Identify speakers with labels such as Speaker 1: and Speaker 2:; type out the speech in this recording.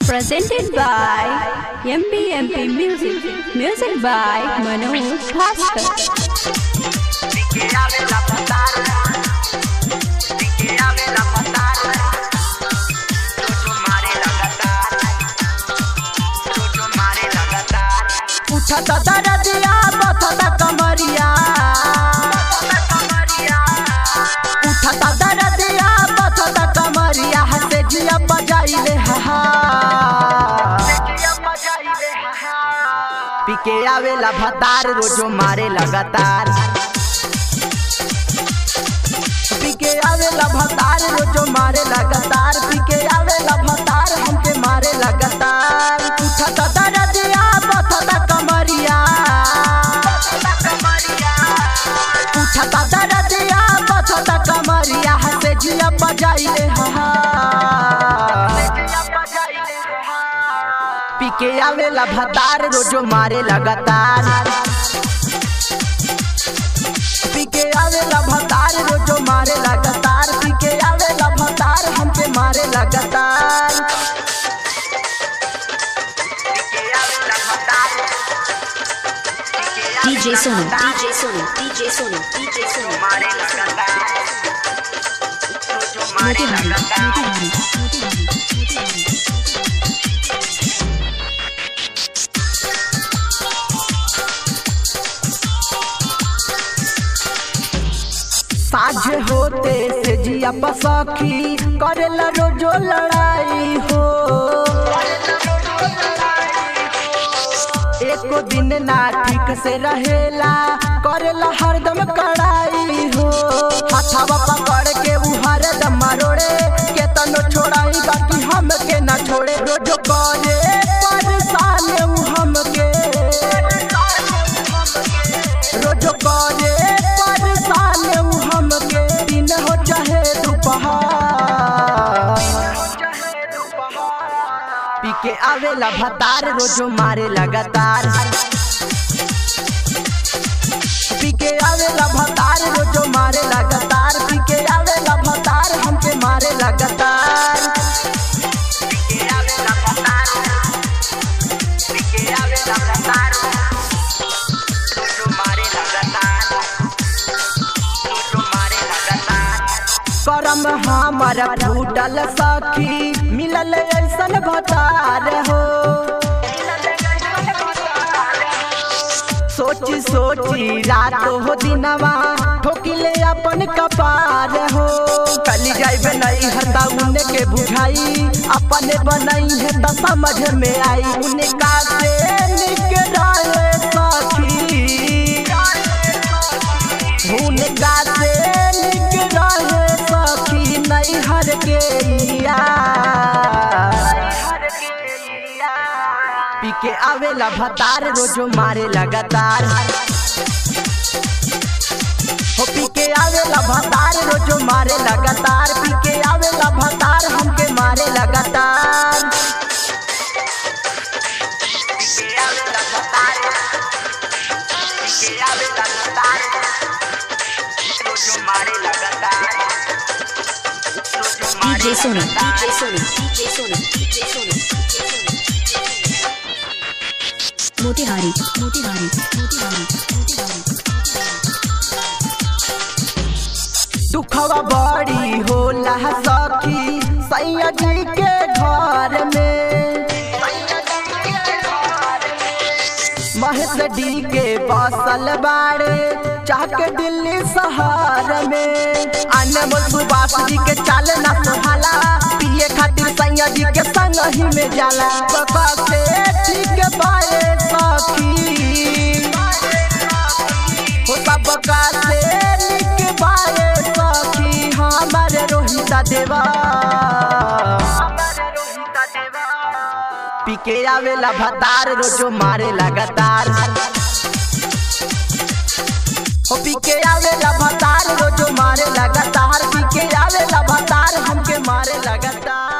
Speaker 1: Presented by MP Music. Music by Manoj Bhaskar.
Speaker 2: उठता दरदिया बथता कमरिया, उठता दरदिया बथता कमरिया, हसे जिया बजाइले हा पीके आवेला भतार रोजो मारे लगातार, पीके आवेला भतार रोजो मारे लगातार, पीके आवेला भतार हमके मारे लगातार। उठता दरदिया बथता कमरिया, उठता दरदिया बथता कमरिया, हसे जिया बजाइले हा पीके आवेला भतार रोजो मारे लगातार, पीके आवेला भतार रोजो मारे लगातार, पीके आवेला भतार हमके मारे लगातार।
Speaker 1: DJ Sonu, DJ Sonu, DJ Sonu, DJ Sonu.
Speaker 2: साझ होते से जिया पसखी करेला रोजो लड़ाई हो, एको दिन ना ठीक से रहेला करेला हरदम कड़ाई हो। हथवा पकड़ के उ हरदम मरोड़े, केतनो छोड़ाई बाकी हमके ना छोड़े, रोजो करे परेशान उ हमके, रोजो करे परेशान उ हमके, दिन हो चाहे दोपहर पीके आवेला भतार रोजो मारे लगातार, पीके आवेला भतार रोजो मारे लगातार, पीके आवेला भतार हमके मारे लगातार। पीके आवेला भतार, पीके आवेला भतार रोजो मारे लगातार, रोजो मारे लगातार। करम हमर फूटल सखी मिलल ऐसन भतार हो, सोची सोची रात हो दिनवा ठोकिले अपन कपार हो। कली जाइबे नहीं हता उन्हें के बुझाई, अपने बनाई है तो समझ में आई, उन्हें का से निकराए सखी, उन्हें का से निकराए सखी नहीं हर के पीके आवेला भतार रोजो मारे लगातार, हो पीके आवेला भतार रोजो मारे लगातार, पीके आवेला भतार हमके मारे लगातार। पीके आवेला भतार, पीके आवेला भतार रोजो मारे लगातार,
Speaker 1: DJ Sonu, DJ Sonu, DJ Sonu, DJ Sonu. Motihari, Motihari, Motihari, Motihari.
Speaker 2: दुखवा बड़ी होला सखी सैया जी के घर में, महेश डी के बसल बाड़े चाके दिल्ली शहर में, अनमोल सुभाष जी के चाल ना सोहाला, पिए खातिर सैया जी के संग ही में जाला, बका से ठीक पाए सखी हो सबका से निक पाए सखी, हमारे रोहिता देवा पीके आवेला भतार रोजो मारे लगातार, हो पीके आवेला भतार रोजो मारे लगातार, पीके आवेला भतार हमके मारे लगातार।